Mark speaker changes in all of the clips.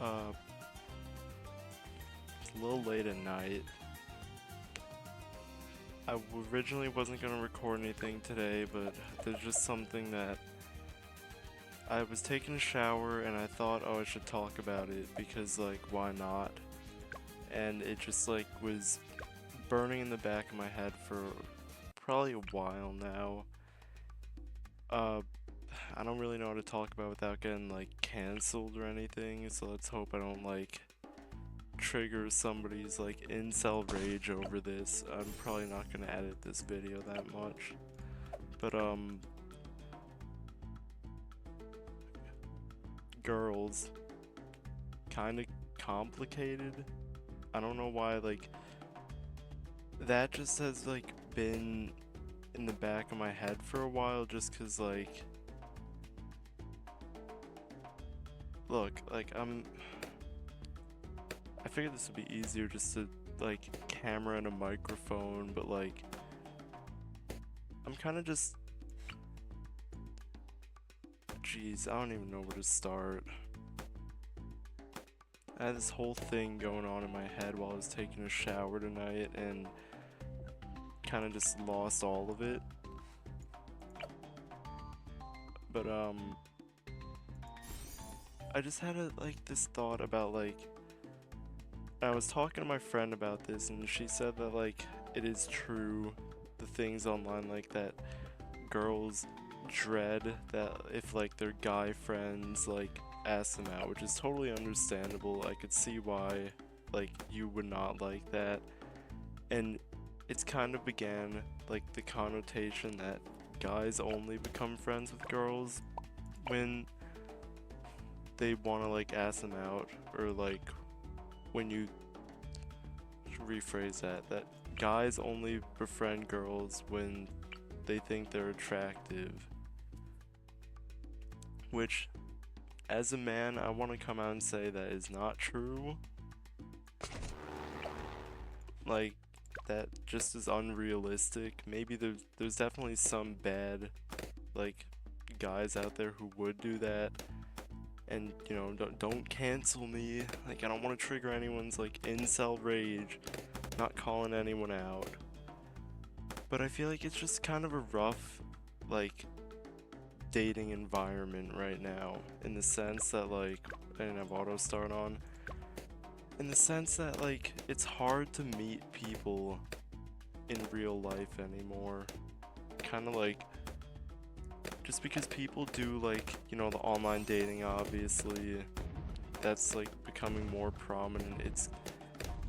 Speaker 1: Uh, it's a little late at night. Originally wasn't gonna record anything today, but there's just something that I was taking a shower and I thought, oh, I should talk about it because, like, why not? And it just, like, was burning in the back of my head for probably a while now. I don't really know how to talk about without getting, like, canceled or anything, so let's hope I don't, like, trigger somebody's, like, incel rage over this. I'm probably not gonna edit this video that much. But, girls. Kinda complicated. I don't know why, like, that just has, like, been in the back of my head for a while just 'cause, like, look, like, I figured this would be easier just to, like, camera and a microphone, but, like, I'm kinda just, jeez, I don't even know where to start. I had this whole thing going on in my head while I was taking a shower tonight and kind of just lost all of it. But I just had this thought about, like, I was talking to my friend about this and she said that, like, it is true, the things online, like, that girls dread that if, like, their guy friends, like, ask them out, which is totally understandable. I could see why, like, you would not like that. And it's kind of began, like, the connotation that guys only become friends with girls when they want to, like, ask them out, or, like, when you rephrase that guys only befriend girls when they think they're attractive. Which, as a man, I want to come out and say that is not true. Like, that just is unrealistic. Maybe there's definitely some bad, like, guys out there who would do that. And, you know, don't cancel me. Like, I don't want to trigger anyone's, like, incel rage. Not calling anyone out. But I feel like it's just kind of a rough, like, dating environment right now. In the sense that, like, I didn't have auto start on. In the sense that, like, it's hard to meet people in real life anymore. Kind of like, just because people do, like, you know, the online dating, obviously, that's, like, becoming more prominent.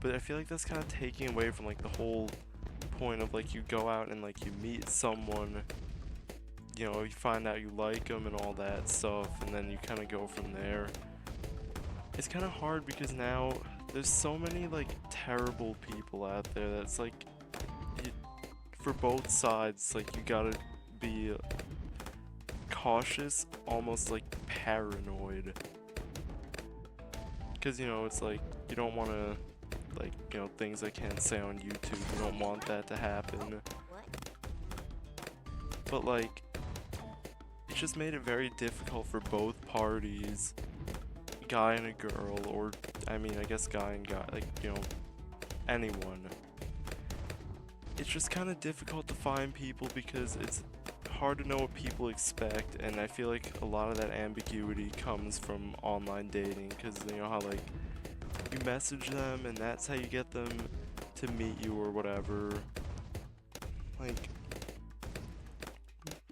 Speaker 1: But I feel like that's kind of taking away from, like, the whole point of, like, you go out and, like, you meet someone, you know, you find out you like them and all that stuff, and then you kind of go from there. It's kind of hard because now there's so many, like, terrible people out there that's, like, for both sides, like, you gotta be cautious, almost, like, paranoid. Because, you know, it's like, you don't want to, like, you know, things I can't say on YouTube, you don't want that to happen. But, like, it just made it very difficult for both parties, guy and a girl, or, I mean, I guess guy and guy, like, you know, anyone. It's just kind of difficult to find people because it's hard to know what people expect, and I feel like a lot of that ambiguity comes from online dating, because you know how, like, you message them and that's how you get them to meet you or whatever. Like,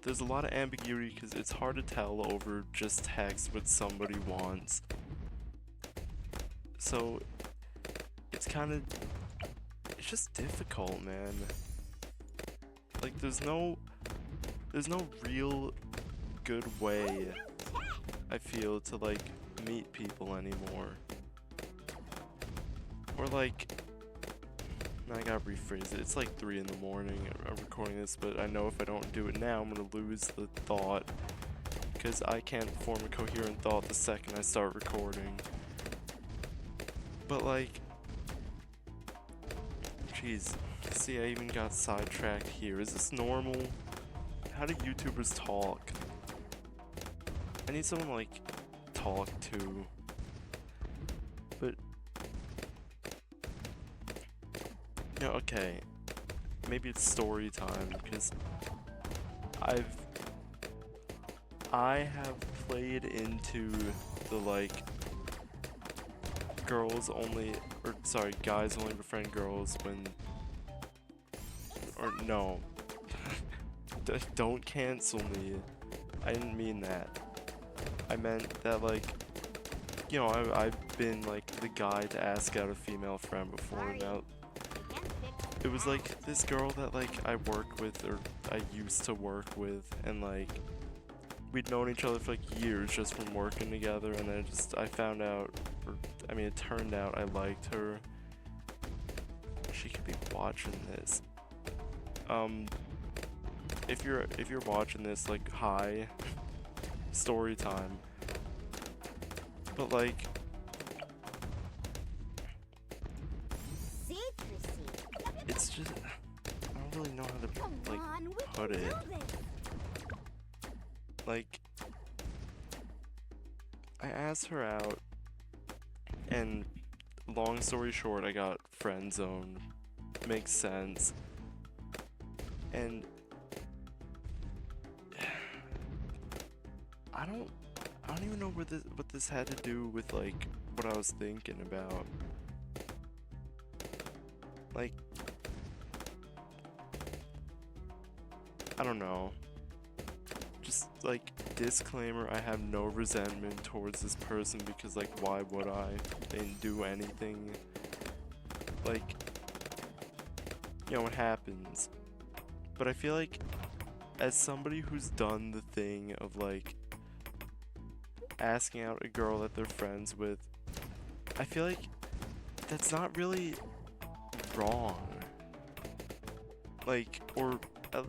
Speaker 1: there's a lot of ambiguity because it's hard to tell over just text what somebody wants. So it's just difficult, man. Like, there's no real good way, I feel, to, like, meet people anymore. Or, like, I gotta rephrase it. It's like 3 in the morning. I'm recording this, but I know if I don't do it now, I'm gonna lose the thought. Because I can't form a coherent thought the second I start recording. But, like, jeez. See, I even got sidetracked here. Is this normal? How do YouTubers talk? I need someone, like, talk to. But, you know, okay, maybe it's story time, because I have played into the, like, girls only, or sorry, guys only befriend girls when, or no, don't cancel me, I didn't mean that. I meant that, like, you know, I've been, like, the guy to ask out a female friend before. Now, it was, like, this girl that, like, I worked with, or I used to work with, and, like, we'd known each other for, like, years just from working together, and then I found out, or, I mean, it turned out I liked her. She could be watching this. If you're watching this, like, hi, story time. But, like, it's just, I don't really know how to, like, put it. Like, I asked her out, and long story short, I got friend zoned. Makes sense. And I don't even know what this had to do with, like, what I was thinking about. Like, I don't know. Just, like, disclaimer, I have no resentment towards this person because, like, why would I? They didn't do anything. Like, you know, it happens. But I feel like, as somebody who's done the thing of, like, asking out a girl that they're friends with, I feel like that's not really wrong. Like, or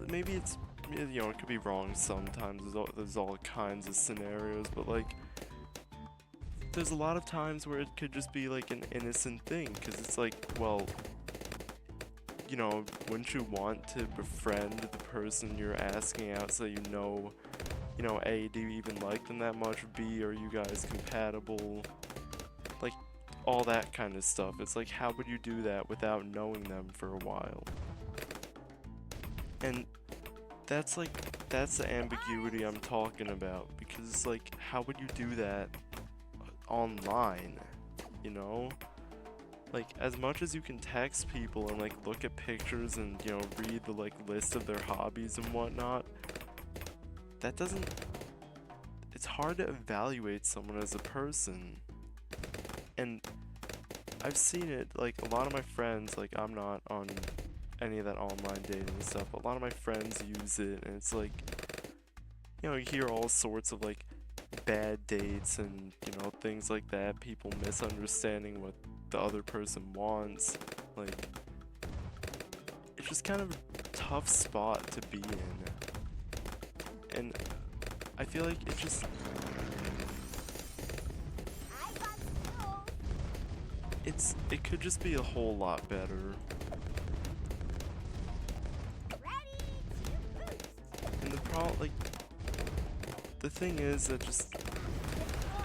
Speaker 1: maybe it's, you know, it could be wrong sometimes. There's all kinds of scenarios, but, like, there's a lot of times where it could just be, like, an innocent thing, because it's like, well, you know, wouldn't you want to befriend the person you're asking out so you know, A, do you even like them that much? B, are you guys compatible? Like, all that kind of stuff. It's like, how would you do that without knowing them for a while? And that's, like, that's the ambiguity I'm talking about, because it's like, how would you do that online, you know? Like, as much as you can text people and, like, look at pictures and, you know, read the, like, list of their hobbies and whatnot, that doesn't, it's hard to evaluate someone as a person. And I've seen it, like, a lot of my friends, like, I'm not on any of that online dating and stuff, but a lot of my friends use it, and it's like, you know, you hear all sorts of, like, bad dates and, you know, things like that, people misunderstanding what the other person wants. Like, it's just kind of a tough spot to be in. And I feel like it just, it could just be a whole lot better. And the problem, like, the thing is that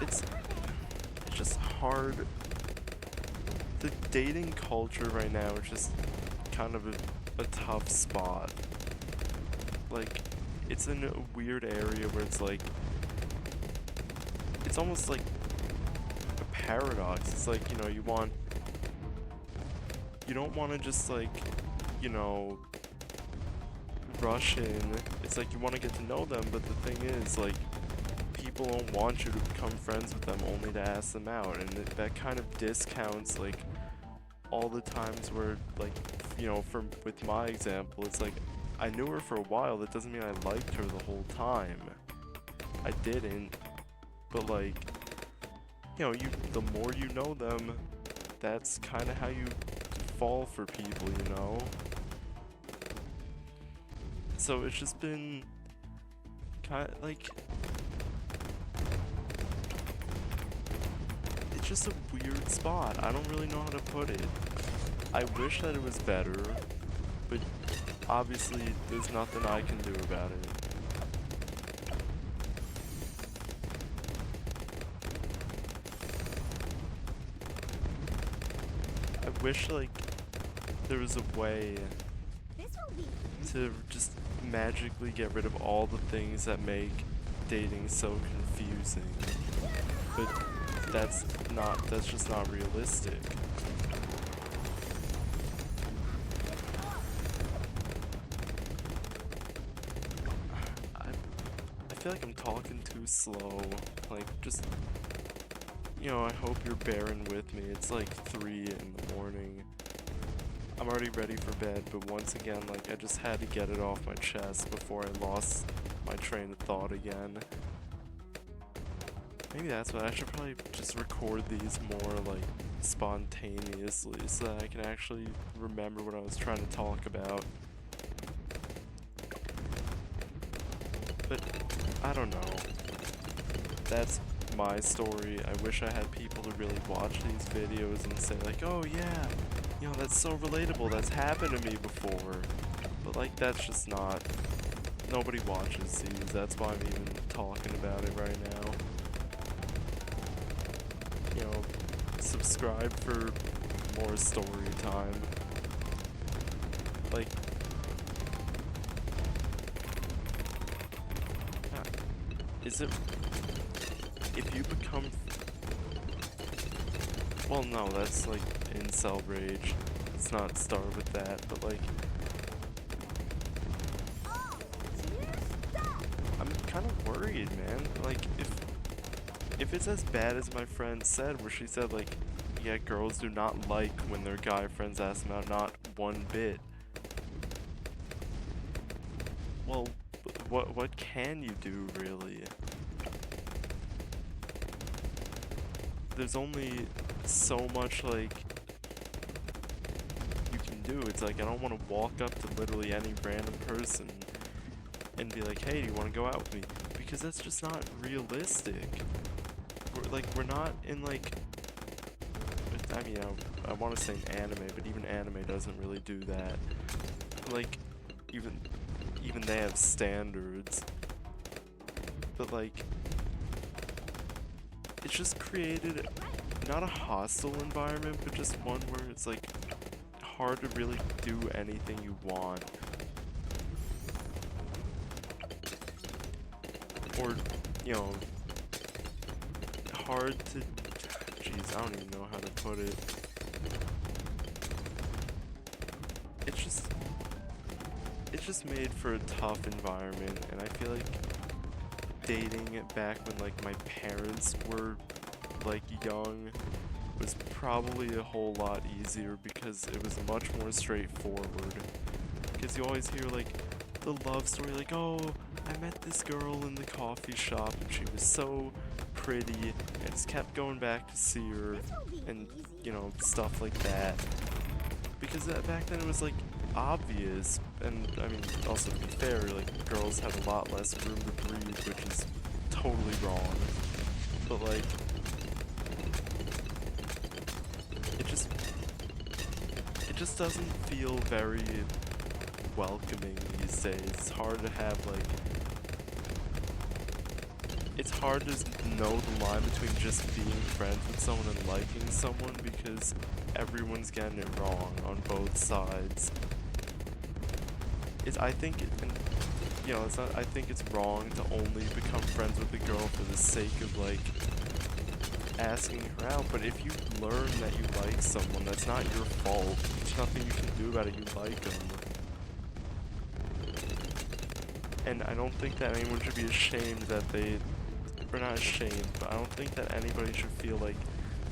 Speaker 1: it's just hard. The dating culture right now is just kind of a tough spot. Like, it's in a weird area where it's like, it's almost like a paradox. It's like, you know, you don't want to just, like, you know, rush in. It's like you want to get to know them, but the thing is, like, people don't want you to become friends with them only to ask them out, and that kind of discounts, like, all the times where, like, you know, with my example, it's like, I knew her for a while, that doesn't mean I liked her the whole time. I didn't, but, like, you know, the more you know them, that's kind of how you fall for people, you know? So it's just been kind of, like, it's just a weird spot. I don't really know how to put it. I wish that it was better, but obviously there's nothing I can do about it. wish like there was a way to just magically get rid of all the things that make dating so confusing. But that's just not realistic. I feel like I'm talking too slow. Like, just, you know, I hope you're bearing with me. It's like 3 in the morning. I'm already ready for bed, but once again, like, I just had to get it off my chest before I lost my train of thought again. Maybe that's what I should probably just record these more, like, spontaneously so that I can actually remember what I was trying to talk about. But I don't know. That's my story. I wish I had people to really watch these videos and say like, oh yeah, you know, that's so relatable, that's happened to me before. But like, that's just not, nobody watches these, that's why I'm even talking about it right now. You know, subscribe for more story time. Like, is it, if you become, well no, that's like incel rage, let's not start with that, but like, I'm kind of worried, man. Like, if it's as bad as my friend said, where she said like, yeah, girls do not like when their guy friends ask them out, not one bit. Well, what can you do, really? There's only so much, like, you can do. It's like, I don't want to walk up to literally any random person and be like, hey, do you want to go out with me? Because that's just not realistic. We're not in, like, I mean, I want to say anime, but even anime doesn't really do that. Like, even they have standards. But like, it's just created not a hostile environment, but just one where it's like hard to really do anything you want. Or, you know, hard to, jeez, I don't even know how to put it. It's just made for a tough environment, and I feel like dating back when like my parents were like young was probably a whole lot easier because it was much more straightforward. Because you always hear like the love story, like, oh, I met this girl in the coffee shop and she was so pretty, and just kept going back to see her, and you know, stuff like that. Because back then it was like obvious, and I mean, also to be fair, like, girls had a lot less room to breathe, which is totally wrong. But like, it just doesn't feel very welcoming these days. It's hard to have like, it's hard to know the line between just being friends with someone and liking someone, because everyone's getting it wrong on both sides. I think, and, you know, it's not, I think it's wrong to only become friends with a girl for the sake of like asking her out, but if you learn that you like someone, that's not your fault. There's nothing you can do about it, you like them. And I don't think that anyone should be ashamed that or not ashamed, but I don't think that anybody should feel like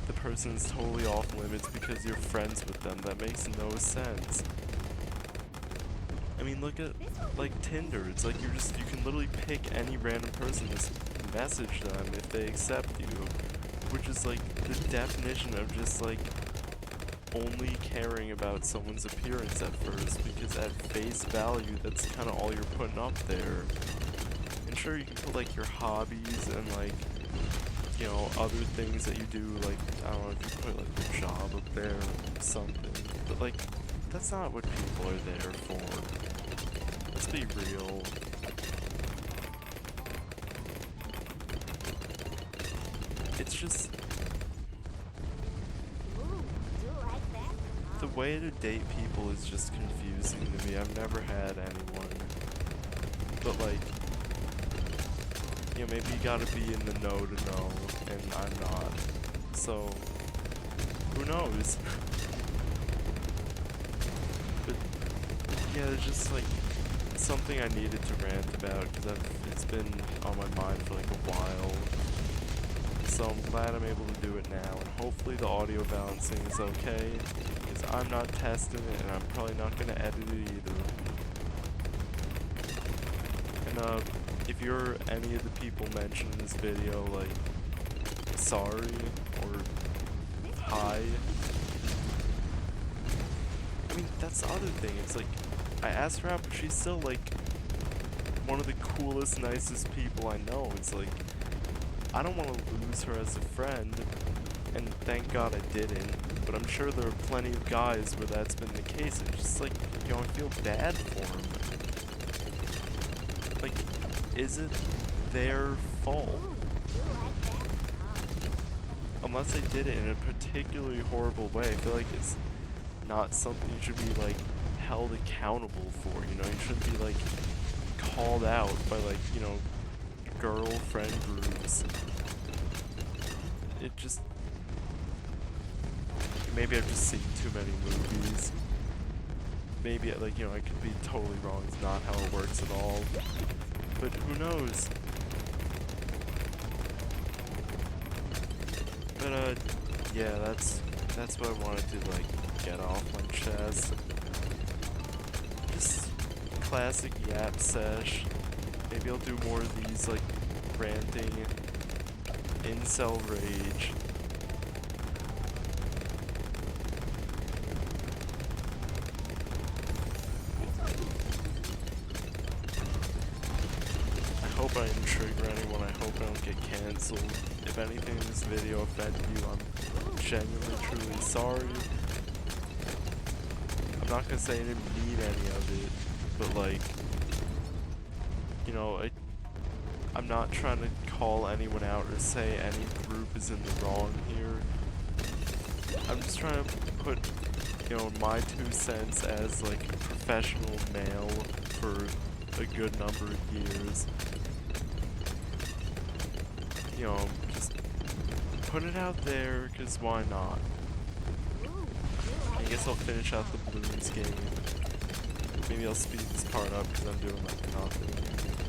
Speaker 1: the person's totally off limits because you're friends with them. That makes no sense. I mean, look at like Tinder. It's like you can literally pick any random person, just message them if they accept you, which is like the definition of just like only caring about someone's appearance at first, because at face value that's kind of all you're putting up there. And sure, you can put like your hobbies and like, you know, other things that you do, like, I don't know, if you put like your job up there or something, but like, that's not what people are there for. Let's be real. It's just,
Speaker 2: Ooh, do like that?
Speaker 1: the way to date people is just confusing to me. I've never had anyone. But like, you know, maybe you gotta be in the know to know, and I'm not. So, who knows? But yeah, it's just like something I needed to rant about because it's been on my mind for like a while. So I'm glad I'm able to do it now, and hopefully the audio balancing is okay, because I'm not testing it, and I'm probably not going to edit it either. And if you're any of the people mentioned in this video, like, sorry, or hi. I mean, that's the other thing, it's like, I asked her out, but she's still like, one of the coolest, nicest people I know. It's like, I don't want to lose her as a friend, and thank God I didn't, but I'm sure there are plenty of guys where that's been the case, and just like, you know, I feel bad for them. Like, is it their fault? Unless they did it in a particularly horrible way, I feel like it's not something you should be like, held accountable for, you know, you shouldn't be like, called out by like, you know, girlfriend groups. It just, maybe I've just seen too many movies. Maybe like, you know, I could be totally wrong. It's not how it works at all. But who knows? But yeah, that's what I wanted to like get off my chest. Just classic yap sesh. Maybe I'll do more of these like ranting, incel rage. I hope I didn't trigger anyone. I hope I don't get cancelled. If anything in this video offended you, I'm genuinely, truly sorry. I'm not gonna say I didn't mean any of it, but like, you know, I'm not trying to call anyone out or say any group is in the wrong here. I'm just trying to put, you know, my 2 cents as like a professional male for a good number of years. You know, just put it out there, cause why not? I guess I'll finish out the Balloons game. Maybe I'll speed this part up because I'm doing like nothing.